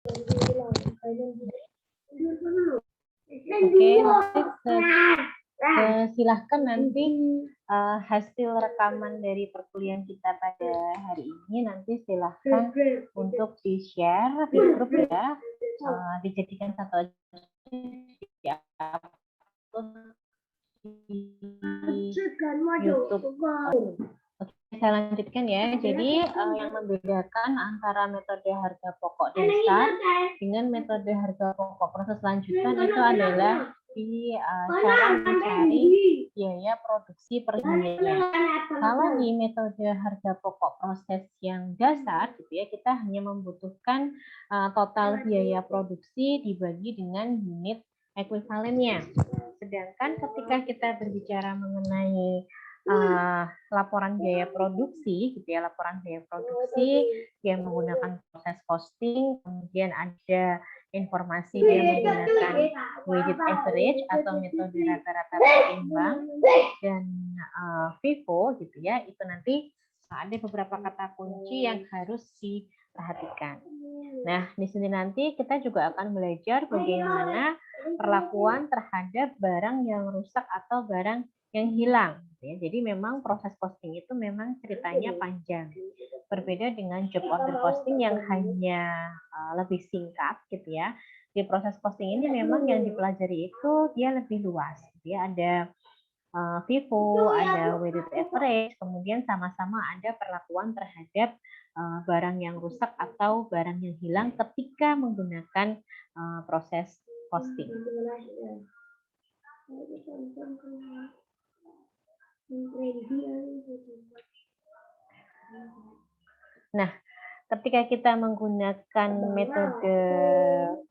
Oke, silahkan nanti hasil rekaman dari perkuliahan kita pada hari ini nanti silahkan untuk di-share di grup ya, dijadikan satu di YouTube. Oke, saya lanjutkan ya. Jadi yang membedakan antara metode harga pokok dasar dengan metode harga pokok proses lanjutan itu adalah di cara mencari biaya produksi per unitnya. Kalau di metode harga pokok proses yang dasar, gitu ya, kita hanya membutuhkan total biaya produksi dibagi dengan unit ekuivalennya. Sedangkan ketika kita berbicara mengenai laporan biaya produksi, gitu ya, laporan biaya produksi yang menggunakan proses costing, kemudian ada informasi yang menggunakan weighted average atau metode rata-rata tertimbang dan FIFO, gitu ya, itu nanti ada beberapa kata kunci yang harus diperhatikan. Nah, di sini nanti kita juga akan belajar bagaimana perlakuan terhadap barang yang rusak atau barang yang hilang. Ya, jadi memang proses costing itu memang ceritanya panjang. Berbeda dengan job order costing yang hanya lebih singkat, gitu ya. Di proses costing ini memang yang dipelajari itu dia lebih luas. Dia ada FIFO, ada weighted average, kemudian sama-sama ada perlakuan terhadap barang yang rusak atau barang yang hilang ketika menggunakan proses costing. Nah, ketika kita menggunakan metode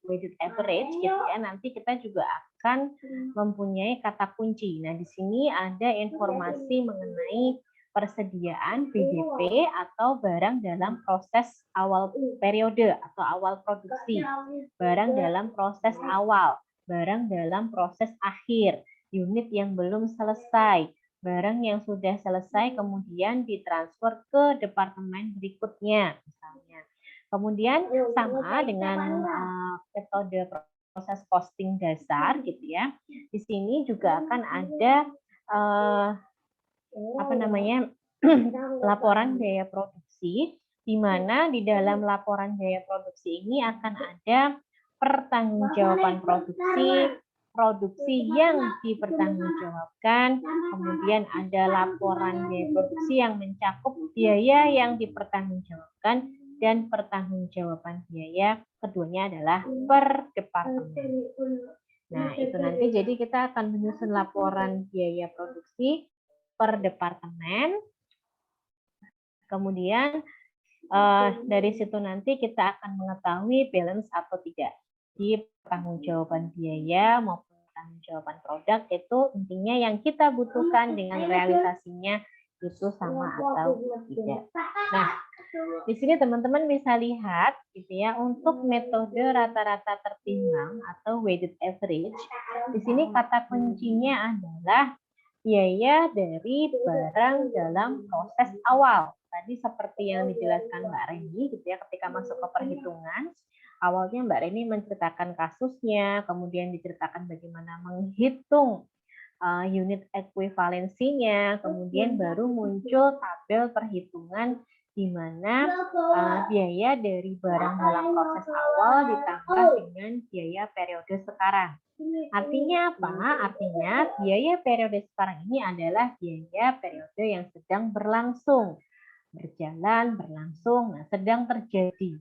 weighted average, gitu ya, nanti kita juga akan mempunyai kata kunci. Nah, di sini ada informasi mengenai persediaan BDP atau barang dalam proses awal periode atau awal produksi, barang dalam proses awal, barang dalam proses akhir, unit yang belum selesai, barang yang sudah selesai kemudian ditransfer ke departemen berikutnya misalnya. Kemudian sama dengan metode proses costing dasar, gitu ya. Di sini juga akan ada laporan biaya produksi, di mana di dalam laporan biaya produksi ini akan ada pertanggungjawaban produksi yang dipertanggungjawabkan, kemudian ada laporan biaya produksi yang mencakup biaya yang dipertanggungjawabkan, dan pertanggungjawaban biaya keduanya adalah per departemen. Nah, itu nanti jadi kita akan menyusun laporan biaya produksi per departemen. Kemudian dari situ nanti kita akan mengetahui balance atau tidak di pertanggungjawaban biaya maupun pertanggungjawaban produk. Itu intinya yang kita butuhkan dengan realisasinya itu sama atau tidak. Nah, di sini teman-teman bisa lihat, gitu ya, untuk metode rata-rata tertimbang atau weighted average. Di sini kata kuncinya adalah biaya dari barang dalam proses awal. Tadi seperti yang dijelaskan Mbak Reni, gitu ya, ketika masuk ke perhitungan, awalnya Mbak Reni menceritakan kasusnya, kemudian diceritakan bagaimana menghitung unit ekuivalensinya, kemudian baru muncul tabel perhitungan di mana biaya dari barang dalam proses awal ditambah dengan biaya periode sekarang. Artinya apa? Artinya biaya periode sekarang ini adalah biaya periode yang sedang berlangsung, berjalan, berlangsung, sedang terjadi.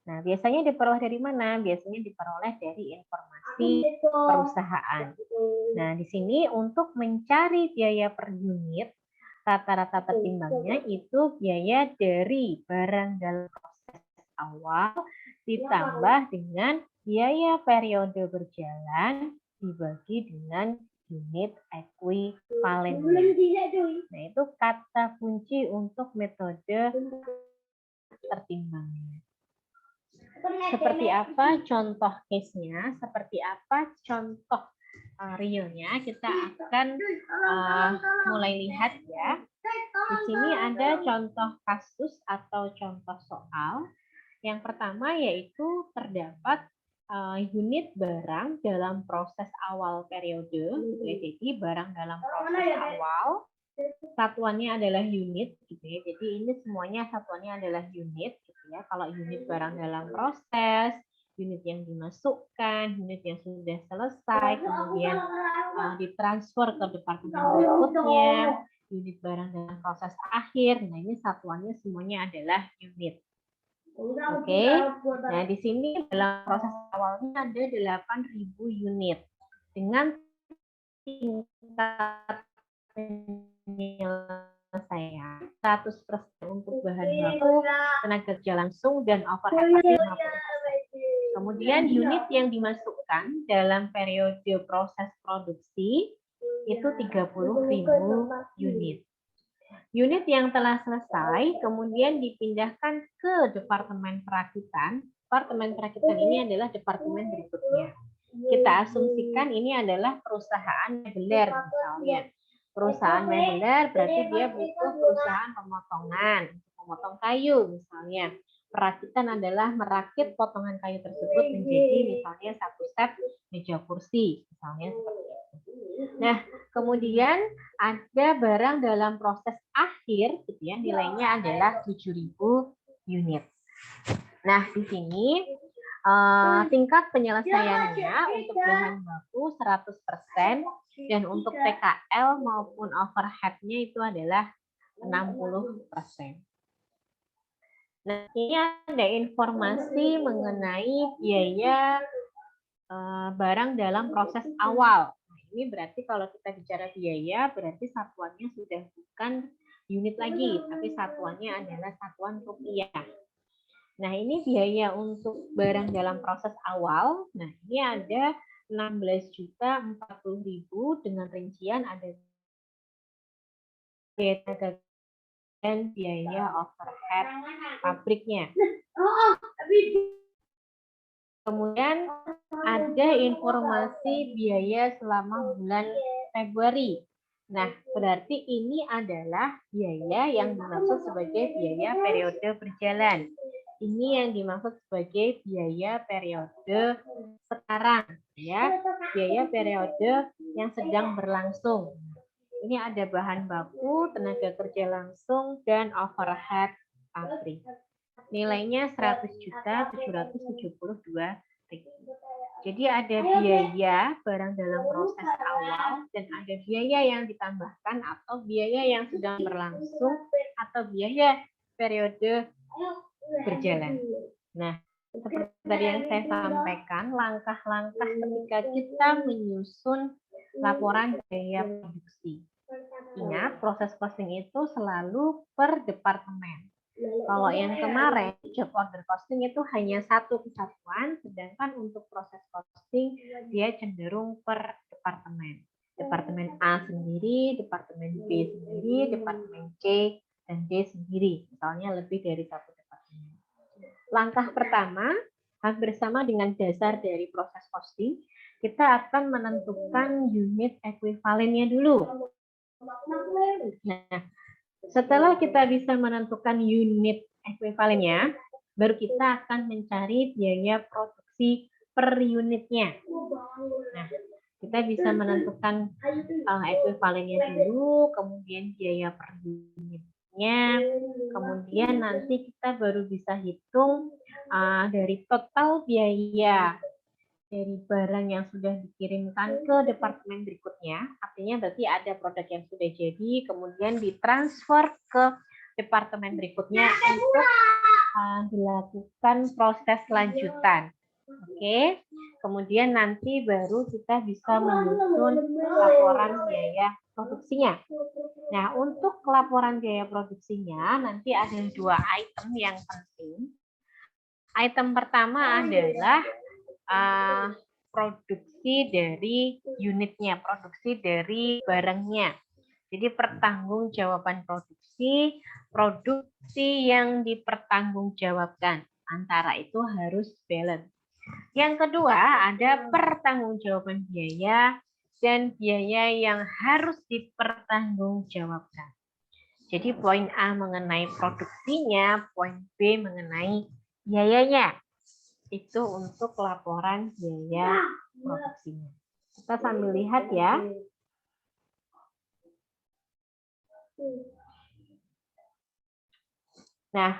Nah, biasanya diperoleh dari mana? Biasanya diperoleh dari informasi perusahaan. Nah, di sini untuk mencari biaya per unit, rata-rata tertimbangnya itu biaya dari barang dalam proses awal ditambah dengan biaya periode berjalan dibagi dengan unit ekuivalen. Nah, itu kata kunci untuk metode tertimbangnya. Seperti apa contoh case-nya, seperti apa contoh realnya, kita akan mulai lihat ya. Di sini ada contoh kasus atau contoh soal Yang pertama yaitu terdapat unit barang dalam proses awal periode. Jadi barang dalam proses awal satuannya adalah unit, gitu ya. Jadi ini semuanya satuannya adalah unit, gitu ya. Kalau unit barang dalam proses, unit yang dimasukkan, unit yang sudah selesai, kemudian ditransfer ke departemen berikutnya, unit barang dalam proses akhir. Nah, ini satuannya semuanya adalah unit. Oke. Nah, di sini dalam proses awalnya ada 8.000 unit dengan tingkat penyelesaian 100% untuk bahan baku, tenaga kerja langsung, dan overhead pasti 50%. Kemudian unit yang dimasukkan dalam periode proses produksi itu 30.000 unit. Unit yang telah selesai kemudian dipindahkan ke departemen perakitan. Departemen perakitan ini adalah departemen berikutnya. Kita asumsikan ini adalah perusahaan mebeler misalnya. Perusahaan mebeler berarti dia butuh perusahaan pemotongan, memotong kayu misalnya. Perakitan adalah merakit potongan kayu tersebut menjadi misalnya satu set meja kursi, misalnya seperti itu. Nah, kemudian ada barang dalam proses akhir, gitu ya, nilainya adalah 7.000 unit. Nah, di sini tingkat penyelesaiannya untuk bahan baku 100% dan untuk TKL maupun overhead-nya itu adalah 60%. Nah, ini ada informasi mengenai biaya barang dalam proses awal. Nah, ini berarti kalau kita bicara biaya, berarti satuannya sudah bukan unit lagi, tapi satuannya adalah satuan rupiah. Nah, ini biaya untuk barang dalam proses awal. Nah, ini ada 16.040.000 dengan rincian ada biaya dan biaya overhead pabriknya. Kemudian ada informasi biaya selama bulan Februari. Nah, berarti ini adalah biaya yang dimaksud sebagai biaya periode berjalan. Ini yang dimaksud sebagai biaya periode sekarang, ya. Biaya periode yang sedang berlangsung. Ini ada bahan baku, tenaga kerja langsung, dan overhead pabrik. Nilainya 100.772.000. Jadi ada biaya barang dalam proses awal dan ada biaya yang ditambahkan atau biaya yang sedang berlangsung atau biaya periode berjalan. Nah, seperti tadi yang saya sampaikan, langkah-langkah ketika kita menyusun laporan biaya produksi. Ingat, proses costing itu selalu per departemen. Kalau yang kemarin, job order costing itu hanya satu kesatuan, sedangkan untuk proses costing dia cenderung per departemen. Departemen A sendiri, departemen B sendiri, departemen C dan D sendiri. Misalnya lebih dari satu departemen. Langkah pertama, hampir sama dengan dasar dari proses costing, kita akan menentukan unit ekuivalennya dulu. Nah, setelah kita bisa menentukan unit ekuivalennya, baru kita akan mencari biaya produksi per unitnya. Nah, kita bisa menentukan ekuivalennya dulu, kemudian biaya per unitnya, kemudian nanti kita baru bisa hitung dari total biaya dari barang yang sudah dikirimkan ke departemen berikutnya, artinya berarti ada produk yang sudah jadi, kemudian ditransfer ke departemen berikutnya untuk dilakukan proses lanjutan. Oke, kemudian nanti baru kita bisa menyusun laporan biaya produksinya. Nah, untuk laporan biaya produksinya nanti ada 2 item yang penting. Item pertama adalah produksi dari unitnya, produksi dari barangnya. Jadi pertanggungjawaban produksi yang dipertanggungjawabkan. Antara itu harus balance. Yang kedua ada pertanggungjawaban biaya dan biaya yang harus dipertanggungjawabkan. Jadi poin A mengenai produksinya, poin B mengenai biayanya. Itu untuk laporan biaya produksinya. Kita sambil lihat ya. Nah,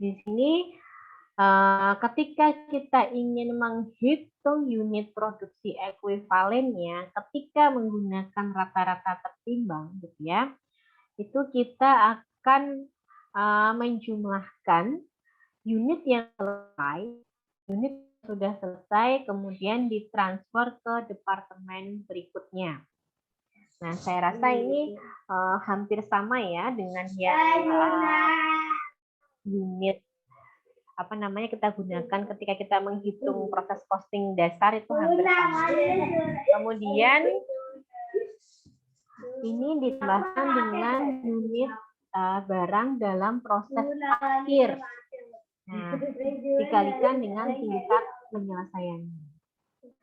di sini ketika kita ingin menghitung unit produksi ekuivalennya, ketika menggunakan rata-rata tertimbang, gitu ya, itu kita akan menjumlahkan unit yang selesai, unit sudah selesai, kemudian ditransfer ke departemen berikutnya. Nah, saya rasa ini hampir sama ya dengan yang unit apa namanya kita gunakan ketika kita menghitung proses costing dasar itu hampir sama. Kemudian ini ditambahkan dengan unit barang dalam proses akhir. Nah, dikalikan dengan tingkat penyelesaiannya.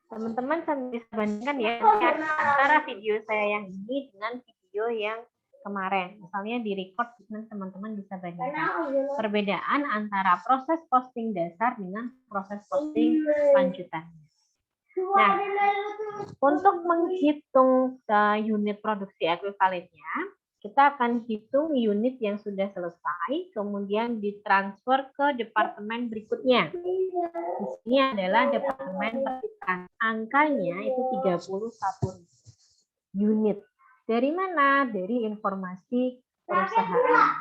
Teman-teman bisa bandingkan ya antara video saya yang ini dengan video yang kemarin. Misalnya di record, teman-teman bisa bandingkan perbedaan antara proses posting dasar dengan proses posting lanjutan. Nah, untuk menghitung unit produksi ekuivalennya, kita akan hitung unit yang sudah selesai, kemudian ditransfer ke departemen berikutnya. Di sini adalah departemen pertukaran. Angkanya itu 31 unit. Dari mana? Dari informasi perusahaan.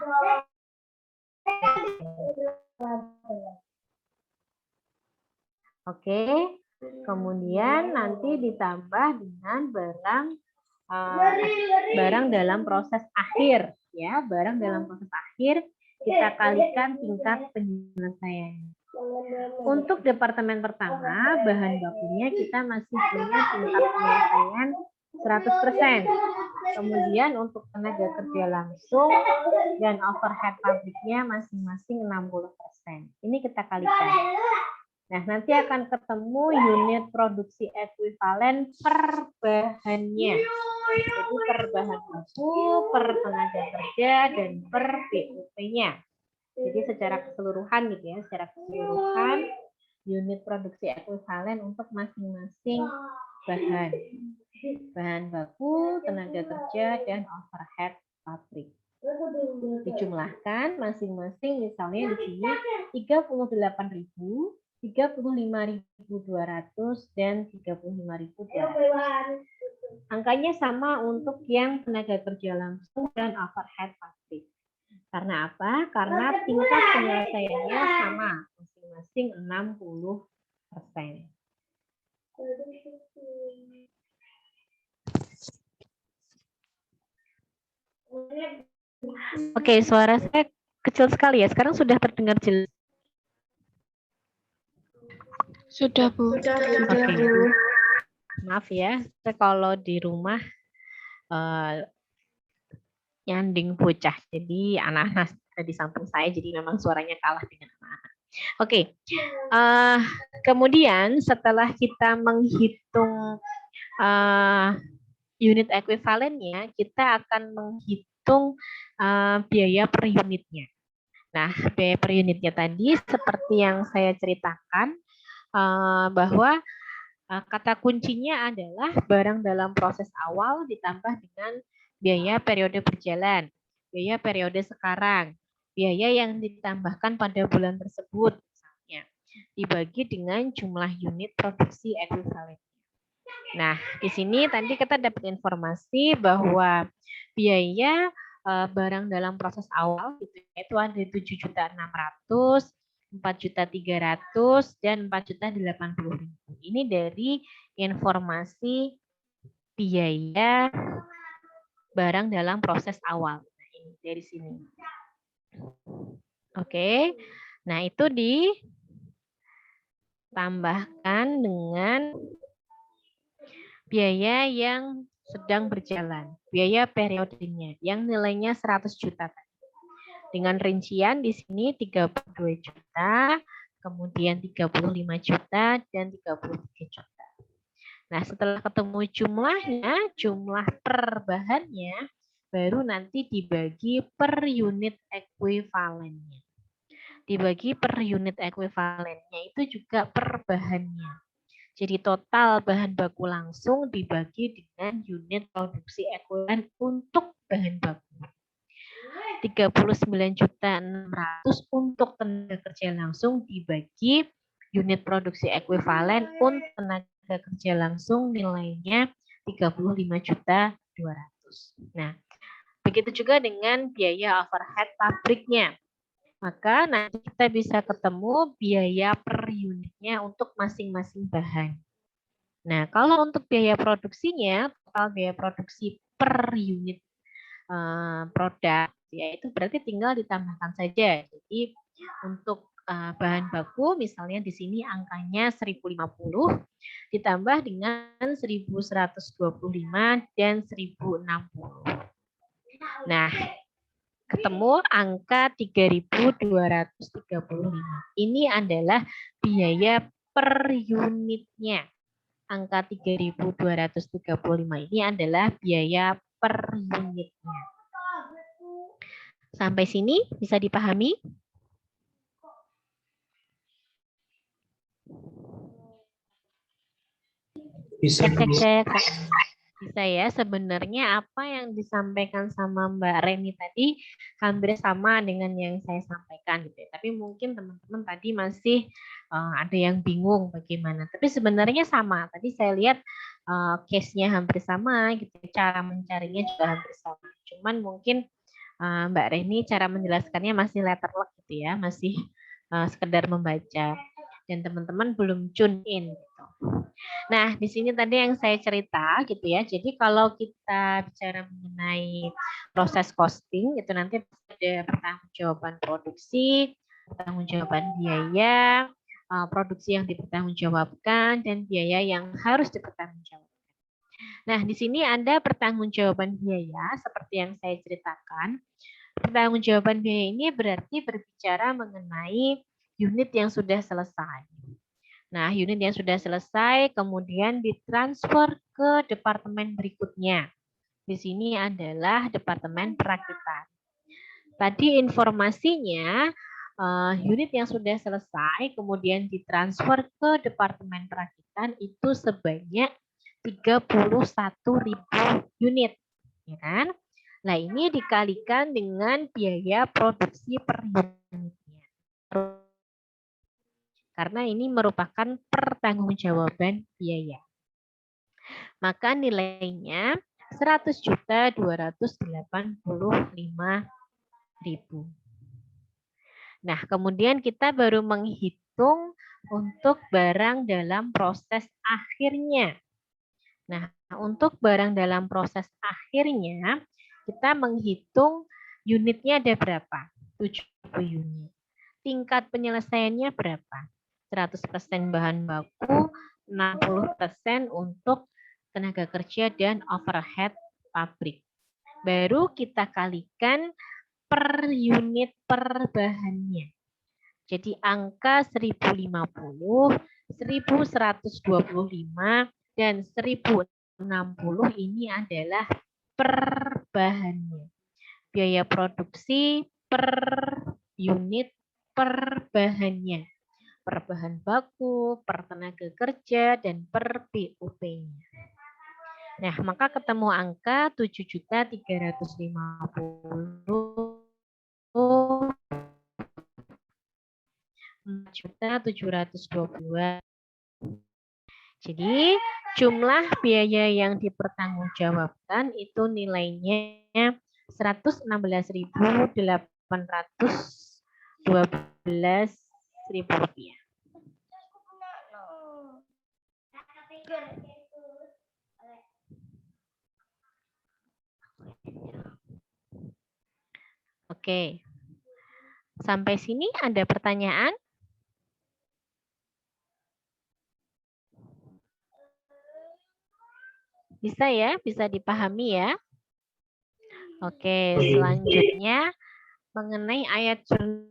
Oke, kemudian nanti ditambah dengan barang dalam proses akhir, ya, barang dalam proses akhir kita kalikan tingkat penyelesaian. Untuk departemen pertama, bahan bakunya kita masih punya tingkat penyelesaian 100%. Kemudian untuk tenaga kerja langsung dan overhead pabriknya masing-masing 60%. Ini kita kalikan. Nah, nanti akan ketemu unit produksi ekuivalen per bahannya. Jadi per bahan baku, per tenaga kerja, dan per BUP-nya. Jadi secara keseluruhan gitu ya, secara keseluruhan unit produksi ekuivalen untuk masing-masing bahan. Bahan baku, tenaga kerja, dan overhead pabrik. Dijumlahkan masing-masing misalnya di sini 38.000, 35.200, dan 35.200. Angkanya sama untuk yang tenaga kerja langsung dan overhead pabrik. Karena apa? Karena tingkat penyelesaiannya sama, masing-masing 60%. Oke, suara saya kecil sekali ya. Sekarang sudah terdengar jelas. Sudah, Bu. Oke. Maaf ya, saya kalau di rumah nyanding bocah. Jadi anak-anak di samping saya, jadi memang suaranya kalah dengan anak-anak. Oke. Kemudian setelah kita menghitung unit ekuivalennya, kita akan menghitung biaya per unitnya. Nah, biaya per unitnya tadi seperti yang saya ceritakan bahwa kata kuncinya adalah barang dalam proses awal ditambah dengan biaya periode berjalan, biaya periode sekarang, biaya yang ditambahkan pada bulan tersebut, misalnya, dibagi dengan jumlah unit produksi ekuivalen. Nah, di sini tadi kita dapat informasi bahwa biaya barang dalam proses awal itu ada 7.600.000, 4.300.000, dan 4.080.000. Ini dari informasi biaya barang dalam proses awal. Nah, ini dari sini. Oke. Nah, itu ditambahkan dengan biaya yang sedang berjalan, biaya periodenya yang nilainya 100 juta. Dengan rincian di sini 32 juta, kemudian 35 juta, dan 33 juta. Nah, setelah ketemu jumlahnya, jumlah per bahannya, baru nanti dibagi per unit ekuivalennya. dibagi per unit ekuivalennya itu juga per bahannya. Jadi total bahan baku langsung dibagi dengan unit produksi ekuivalen untuk bahan baku. 39.600.000 untuk tenaga kerja langsung dibagi unit produksi ekuivalen untuk tenaga kerja langsung nilainya 35.200.000. Nah, begitu juga dengan biaya overhead pabriknya. Maka nanti kita bisa ketemu biaya per unitnya untuk masing-masing bahan. Nah, kalau untuk biaya produksinya, total biaya produksi per unit produk, ya itu berarti tinggal ditambahkan saja. Jadi untuk bahan baku, misalnya di sini angkanya 1050, ditambah dengan 1125 dan 1060. Nah, ketemu angka 3.235. Ini adalah biaya per unitnya. Angka 3.235 ini adalah biaya per unitnya. Sampai sini bisa dipahami? Bisa, Bu. Cek. Bisa ya, sebenarnya apa yang disampaikan sama Mbak Reni tadi hampir sama dengan yang saya sampaikan gitu ya. Tapi mungkin teman-teman tadi masih ada yang bingung bagaimana. Tapi sebenarnya sama. Tadi saya lihat case-nya hampir sama gitu. Cara mencarinya juga hampir sama. Cuman mungkin Mbak Reni cara menjelaskannya masih letterlock gitu ya, masih sekedar membaca. Dan teman-teman belum tune in gitu. Nah, di sini tadi yang saya cerita gitu ya. Jadi kalau kita bicara mengenai proses costing, itu nanti ada pertanggungjawaban produksi, pertanggungjawaban biaya, produksi yang dipertanggungjawabkan, dan biaya yang harus dipertanggungjawabkan. Nah, di sini ada pertanggungjawaban biaya seperti yang saya ceritakan. Pertanggungjawaban biaya ini berarti berbicara mengenai unit yang sudah selesai. Nah, unit yang sudah selesai kemudian ditransfer ke departemen berikutnya. Di sini adalah departemen perakitan. Tadi informasinya unit yang sudah selesai kemudian ditransfer ke departemen perakitan itu sebanyak 31.000 unit, ya kan? Nah, ini dikalikan dengan biaya produksi per unitnya. Karena ini merupakan pertanggungjawaban biaya. Maka nilainya 100.285.000. Nah, kemudian kita baru menghitung untuk barang dalam proses akhirnya. Nah, untuk barang dalam proses akhirnya, kita menghitung unitnya ada berapa? 70 unit. Tingkat penyelesaiannya berapa? 100% bahan baku, 60% untuk tenaga kerja dan overhead pabrik. Baru kita kalikan per unit per bahannya. Jadi angka 1050, 1125, dan 1060 ini adalah per bahannya. Biaya produksi per unit per bahannya. Per bahan baku, per tenaga kerja, dan per BUP-nya. Nah, maka ketemu angka 7.350, 4.722. Jadi jumlah biaya yang dipertanggungjawabkan itu nilainya 116.812 rupiah. Oke. Sampai sini ada pertanyaan? Bisa ya? Bisa dipahami ya? Oke, selanjutnya mengenai ayat jurnalnya.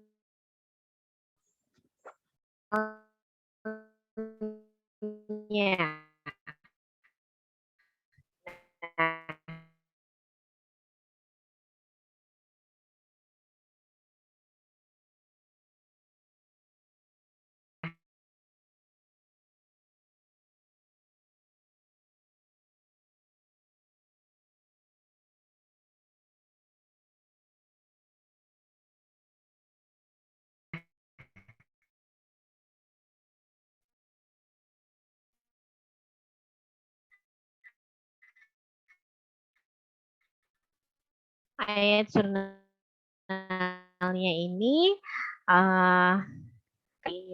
ayat jurnalnya ini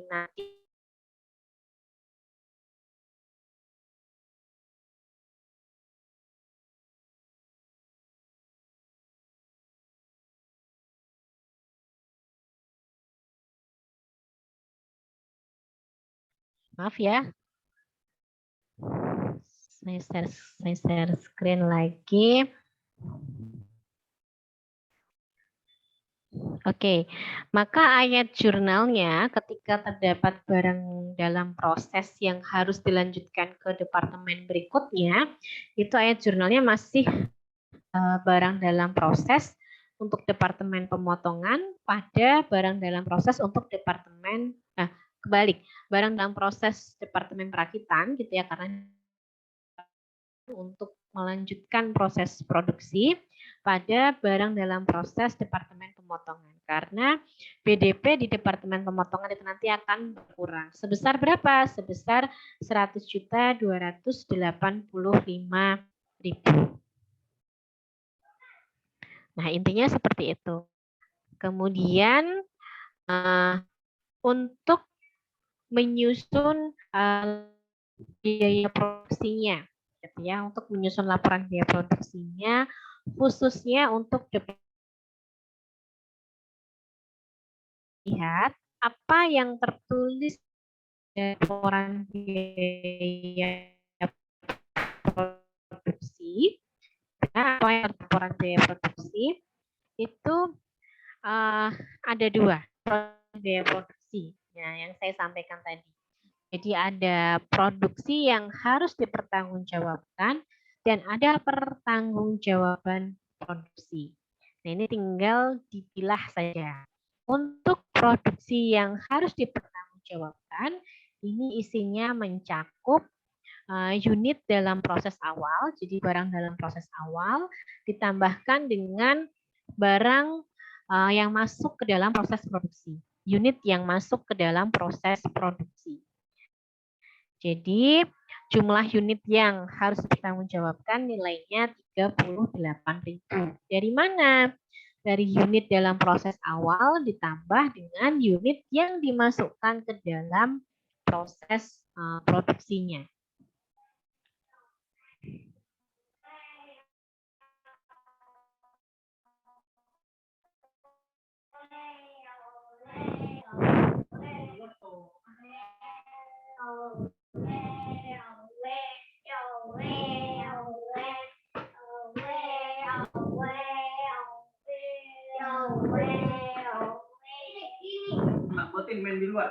nanti maaf ya, saya share screen lagi. Oke, maka ayat jurnalnya ketika terdapat barang dalam proses yang harus dilanjutkan ke departemen berikutnya, itu ayat jurnalnya masih barang dalam proses untuk departemen pemotongan pada barang dalam proses untuk departemen, kebalik, barang dalam proses departemen perakitan gitu ya, karena untuk melanjutkan proses produksi pada barang dalam proses departemen pemotongan. Karena BDP di departemen pemotongan itu nanti akan berkurang. Sebesar berapa? Sebesar 100.285.000. Nah, intinya seperti itu. Kemudian untuk menyusun biaya produksinya, gitu ya, untuk menyusun laporan biaya produksinya, khususnya untuk lihat apa yang tertulis di laporan biaya produksi, apa yang laporan biaya produksi itu ada dua biaya produksi, ya, yang saya sampaikan tadi. Jadi ada produksi yang harus dipertanggungjawabkan dan ada pertanggungjawaban produksi. Nah, ini tinggal dipilah saja. Untuk produksi yang harus dipertanggungjawabkan, ini isinya mencakup unit dalam proses awal, jadi barang dalam proses awal, ditambahkan dengan barang yang masuk ke dalam proses produksi, unit yang masuk ke dalam proses produksi. Jadi jumlah unit yang harus dipertanggungjawabkan nilainya 38.000. Dari mana? Dari unit dalam proses awal ditambah dengan unit yang dimasukkan ke dalam proses produksinya. Main di luar.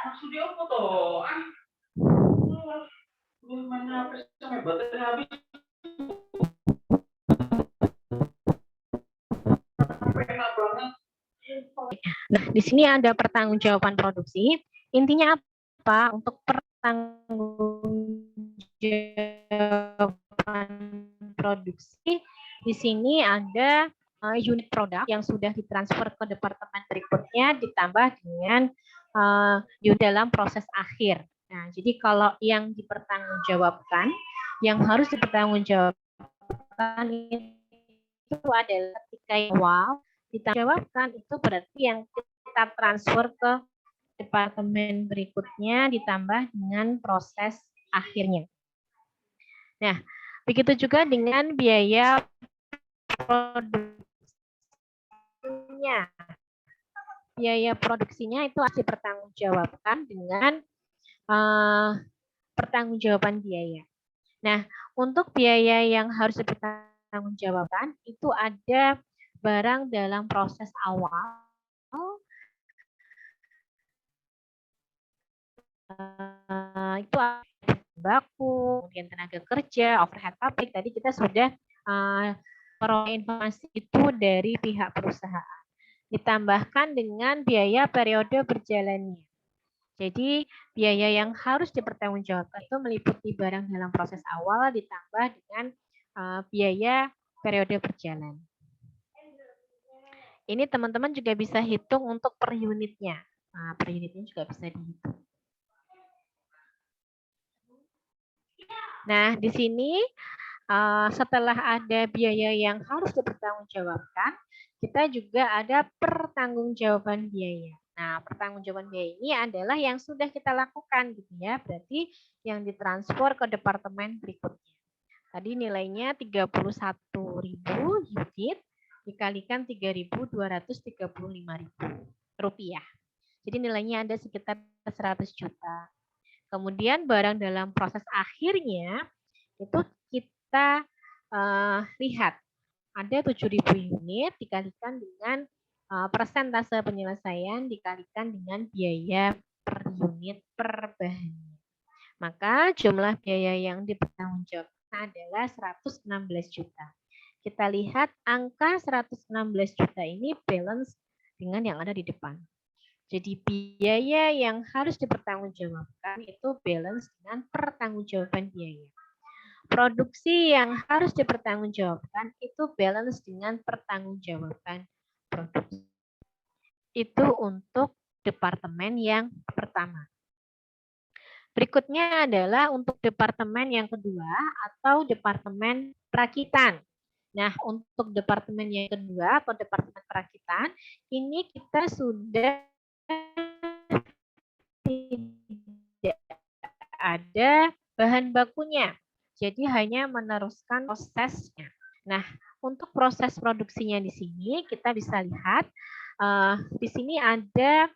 Maksudnya apa toh? Mana apa sampai baterainya habis? Nah, di sini ada pertanggungjawaban produksi. Intinya apa? Untuk pertanggungjawaban produksi, di sini ada unit produk yang sudah ditransfer ke departemen berikutnya ditambah dengan unit dalam proses akhir. Nah, jadi kalau yang dipertanggungjawabkan, yang harus dipertanggungjawabkan itu adalah ketika awal ditanggungjawabkan, itu berarti yang kita transfer ke departemen berikutnya ditambah dengan proses akhirnya. Nah, begitu juga dengan biaya produksinya. Biaya produksinya itu harus dipertanggungjawabkan dengan pertanggungjawaban biaya. Nah, untuk biaya yang harus dipertanggungjawabkan itu ada barang dalam proses awal, itu baku, kemudian tenaga kerja, overhead pabrik. Tadi kita sudah peroleh informasi itu dari pihak perusahaan. Ditambahkan dengan biaya periode berjalannya. Jadi biaya yang harus dipertanggungjawabkan itu meliputi barang dalam proses awal ditambah dengan biaya periode berjalan. Ini teman-teman juga bisa hitung untuk per unitnya. Nah, per unitnya juga bisa dihitung. Nah, di sini setelah ada biaya yang harus dipertanggungjawabkan, kita juga ada pertanggungjawaban biaya. Nah, pertanggungjawaban biaya ini adalah yang sudah kita lakukan gitu ya. Berarti yang ditransfer ke departemen berikutnya. Tadi nilainya 31.000 unit dikalikan 3.235.000 rupiah. Jadi nilainya ada sekitar 100 juta. Kemudian barang dalam proses akhirnya itu kita lihat ada 7.000 unit dikalikan dengan persentase penyelesaian dikalikan dengan biaya per unit per bahannya. Maka jumlah biaya yang dipertanggungjawabkan adalah 116 juta. Kita lihat angka 116 juta ini balance dengan yang ada di depan. Jadi biaya yang harus dipertanggungjawabkan itu balance dengan pertanggungjawaban biaya. Produksi yang harus dipertanggungjawabkan itu balance dengan pertanggungjawaban produksi. Itu untuk departemen yang pertama. Berikutnya adalah untuk departemen yang kedua atau departemen perakitan. Nah, untuk departemen yang kedua atau departemen perakitan, ini kita sudah tidak ada bahan bakunya. Jadi hanya meneruskan prosesnya. Nah, untuk proses produksinya di sini kita bisa lihat di sini ada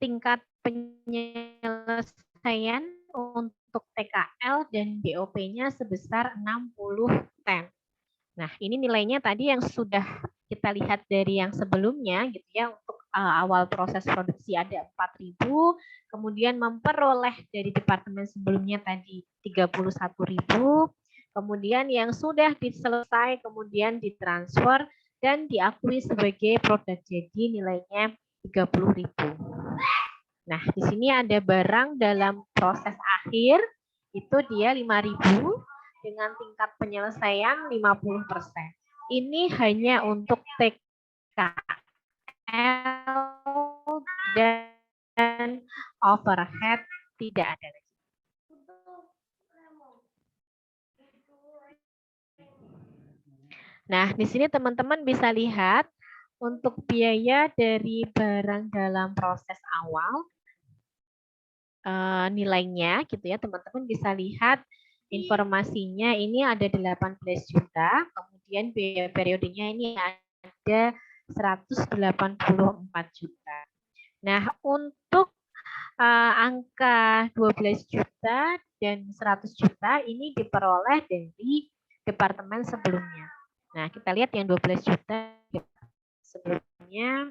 tingkat penyelesaian untuk TKL dan BOP-nya sebesar 60 tem. Nah, ini nilainya tadi yang sudah kita lihat dari yang sebelumnya gitu ya. Untuk awal proses produksi ada 4.000, kemudian memperoleh dari departemen sebelumnya tadi 31.000, kemudian yang sudah diselesai kemudian ditransfer dan diakui sebagai produk jadi nilainya 30.000. Nah, di sini ada barang dalam proses akhir itu dia 5.000 dengan tingkat penyelesaian 50%. Ini hanya untuk TKL dan overhead tidak ada lagi. Nah, di sini teman-teman bisa lihat untuk biaya dari barang dalam proses awal nilainya gitu ya, teman-teman bisa lihat informasinya ini ada 18 juta, kemudian biaya periodenya ini ada 184 juta. Nah, untuk angka 12 juta dan 100 juta ini diperoleh dari departemen sebelumnya. Nah, kita lihat yang 12 juta sebelumnya.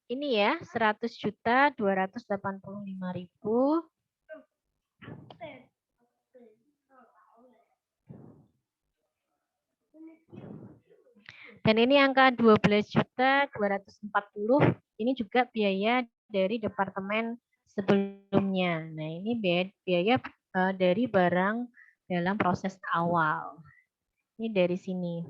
Ini ya, 100 juta 285.000. Dan ini angka 12 juta 240, ini juga biaya dari departemen sebelumnya. Nah, ini biaya dari barang dalam proses awal. Ini dari sini.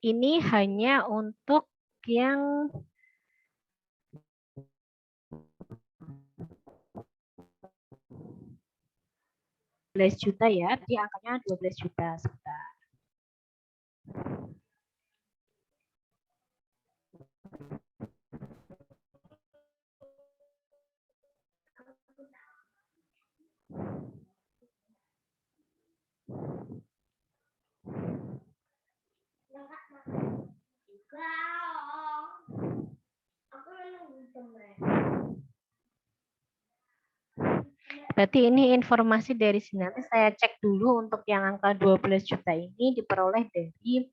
Ini hanya untuk yang juta ya, jadi angkanya 12 juta sebentar. Berarti ini informasi dari sini. Nanti saya cek dulu untuk yang angka 12 juta ini diperoleh dari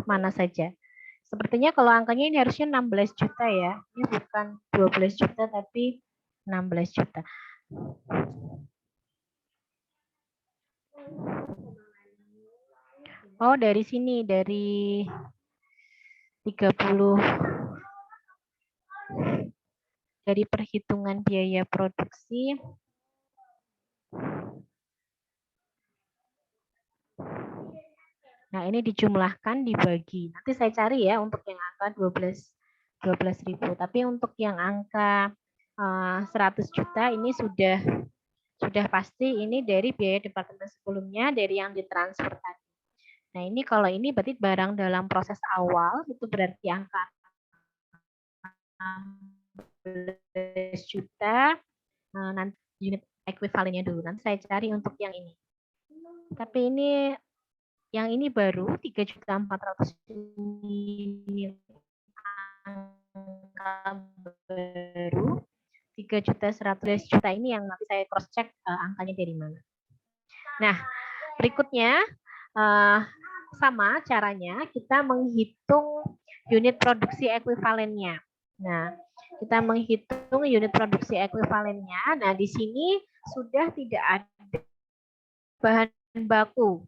mana saja. Sepertinya kalau angkanya ini harusnya 16 juta ya. Ini bukan 12 juta tapi 16 juta. Oh, dari sini, dari 30, dari perhitungan biaya produksi. Nah, ini dijumlahkan, dibagi. Nanti saya cari ya untuk yang angka 12.000. Tapi untuk yang angka 100 juta ini sudah pasti ini dari biaya departemen sebelumnya, dari yang ditransfer tadi. Nah, ini kalau ini berarti barang dalam proses awal, itu berarti angka 16 juta. Nanti unit ekuivalennya dulu. Nanti saya cari untuk yang ini. Tapi ini yang ini baru 3.400.000 ini angka baru. 3.100 juta ini yang nanti saya cross check angkanya dari mana. Nah, berikutnya sama caranya kita menghitung unit produksi ekuivalennya. Nah, kita menghitung unit produksi ekuivalennya. Nah, di sini sudah tidak ada bahan baku.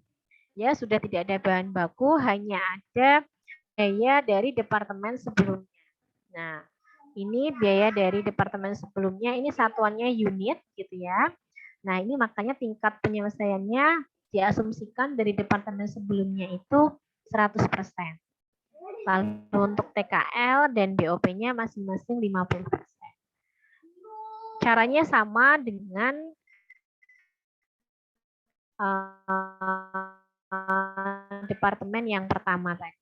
Ya, sudah tidak ada bahan baku, hanya ada biaya dari departemen sebelumnya. Nah, ini biaya dari departemen sebelumnya, ini satuannya unit gitu ya. Nah, ini makanya tingkat penyelesaiannya diasumsikan dari departemen sebelumnya itu 100%. Lalu untuk TKL dan BOP-nya masing-masing 50%. Caranya sama dengan departemen yang pertama tadi.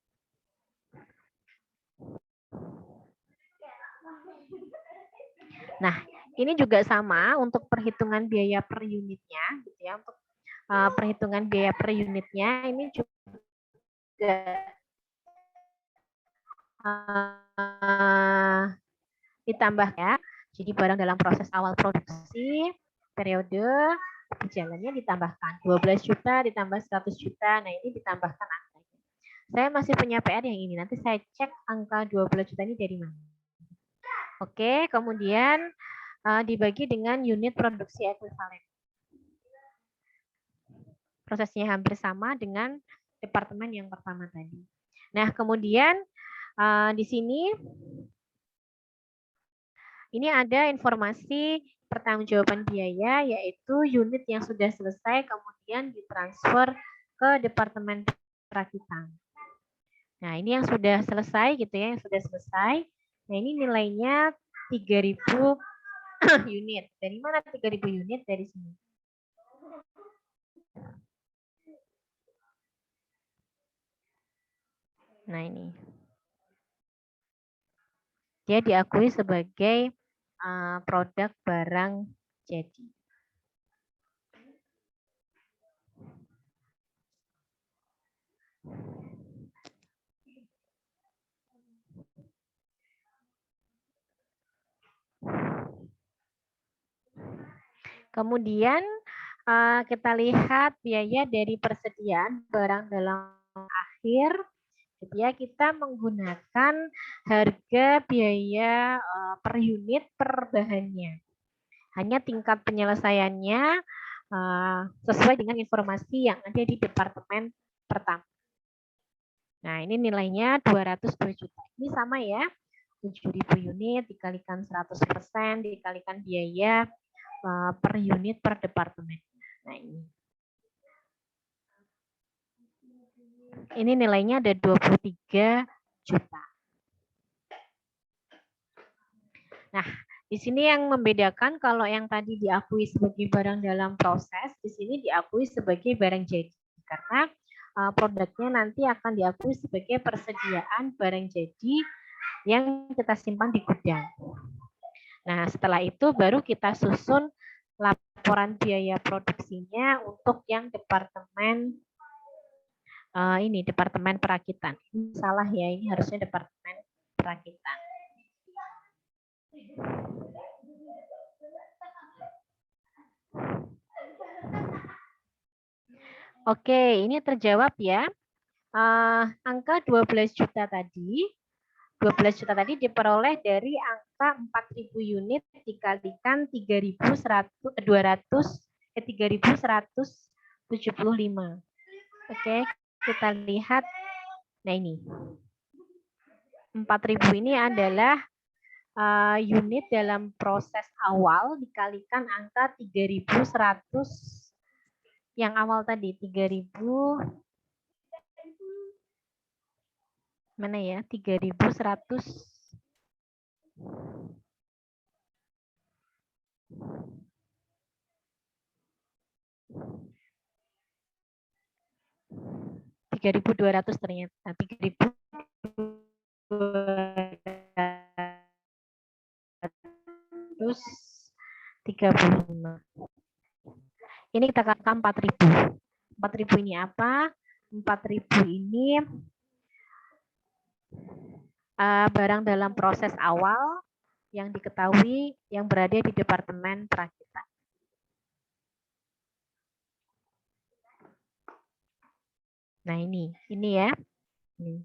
Nah, ini juga sama untuk perhitungan biaya per unitnya, gitu ya. Untuk perhitungan biaya per unitnya ini juga ditambah ya. Jadi barang dalam proses awal produksi, periode berjalannya ditambahkan 12 juta ditambah 100 juta. Nah, ini ditambahkan angkanya. Saya masih punya PR yang ini. Nanti saya cek angka 12 juta ini dari mana. Oke, kemudian dibagi dengan unit produksi ekuivalen. Prosesnya hampir sama dengan departemen yang pertama tadi. Nah, kemudian di sini ini ada informasi pertanggungjawaban biaya, yaitu unit yang sudah selesai kemudian ditransfer ke departemen perakitan. Nah, ini yang sudah selesai gitu ya, yang sudah selesai. Nah, ini nilainya 3.000 unit. Dari mana 3.000 unit? Dari sini. Nah, ini. Dia diakui sebagai produk barang jadi. Kemudian kita lihat biaya dari persediaan barang dalam akhir. Jadi ya, kita menggunakan harga biaya per unit per bahannya. Hanya tingkat penyelesaiannya sesuai dengan informasi yang ada di departemen pertama. Nah, ini nilainya 202 juta. Ini sama ya, 7.000 unit dikalikan 100% dikalikan biaya per unit per departemen. Nah, ini nilainya ada 23 juta. Nah, di sini yang membedakan kalau yang tadi diakui sebagai barang dalam proses, di sini diakui sebagai barang jadi. Karena produknya nanti akan diakui sebagai persediaan barang jadi yang kita simpan di gudang. Nah, setelah itu baru kita susun laporan biaya produksinya untuk yang departemen ini, departemen perakitan. Ini salah ya, ini harusnya departemen perakitan. Oke, ini terjawab ya. Angka 12 juta tadi, 12 juta tadi diperoleh dari angka 4.000 unit dikalikan 3.100 75. Oke, kita lihat. Nah ini. 4.000 ini adalah unit dalam proses awal dikalikan angka 3.100 yang awal tadi 3.000 mana ya 3.100 3.200 ternyata 3.235. Ini kita katakan 4.000. 4.000 ini apa? 4.000 ini barang dalam proses awal yang diketahui yang berada di Departemen Perakitan. Nah ini ya. Ini.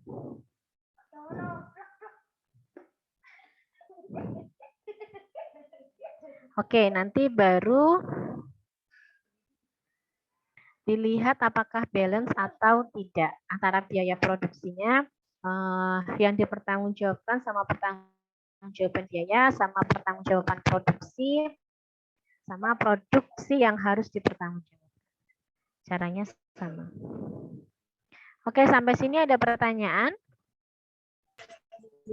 Oke, nanti baru dilihat apakah balance atau tidak antara biaya produksinya yang dipertanggungjawabkan sama pertanggungjawaban biaya sama pertanggungjawaban produksi sama produksi yang harus dipertanggungjawabkan. Caranya sama. Oke, sampai sini ada pertanyaan?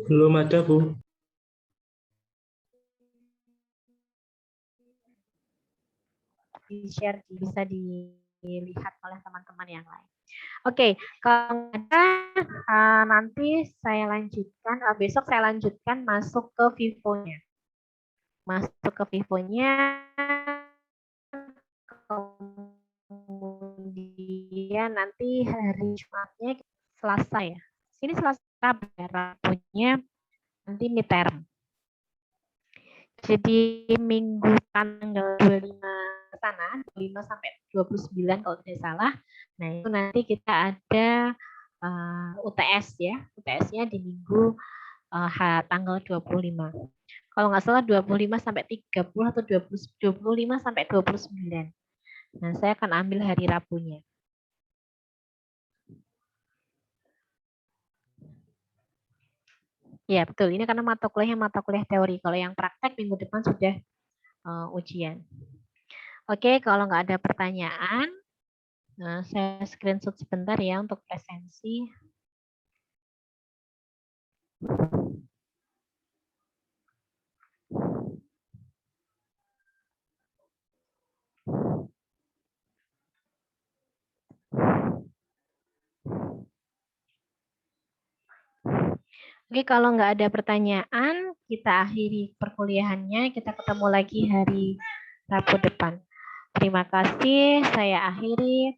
Belum ada, Bu. Di-share bisa dilihat oleh teman-teman yang lain. Oke, kalau ada nanti saya lanjutkan, besok saya lanjutkan masuk ke Vivo-nya. Masuk ke Vivo-nya, kemudian nanti hari Jumatnya Selasa ya. Ini Selasa Rabunya nanti midterm. Jadi minggu tanggal 25 sana, 25 sampai 29 kalau tidak salah. Nah, itu nanti kita ada UTS ya. UTS-nya di minggu tanggal 25. Kalau nggak salah 25 sampai 30 atau 25 sampai 29. Nah, saya akan ambil hari Rabunya. Ya, betul. Ini karena mata kuliah teori. Kalau yang praktek minggu depan sudah ujian. Oke, kalau nggak ada pertanyaan, saya screenshot sebentar ya untuk presensi. Oke, kalau nggak ada pertanyaan, kita akhiri perkuliahannya. Kita ketemu lagi hari Rabu depan. Terima kasih, saya akhiri.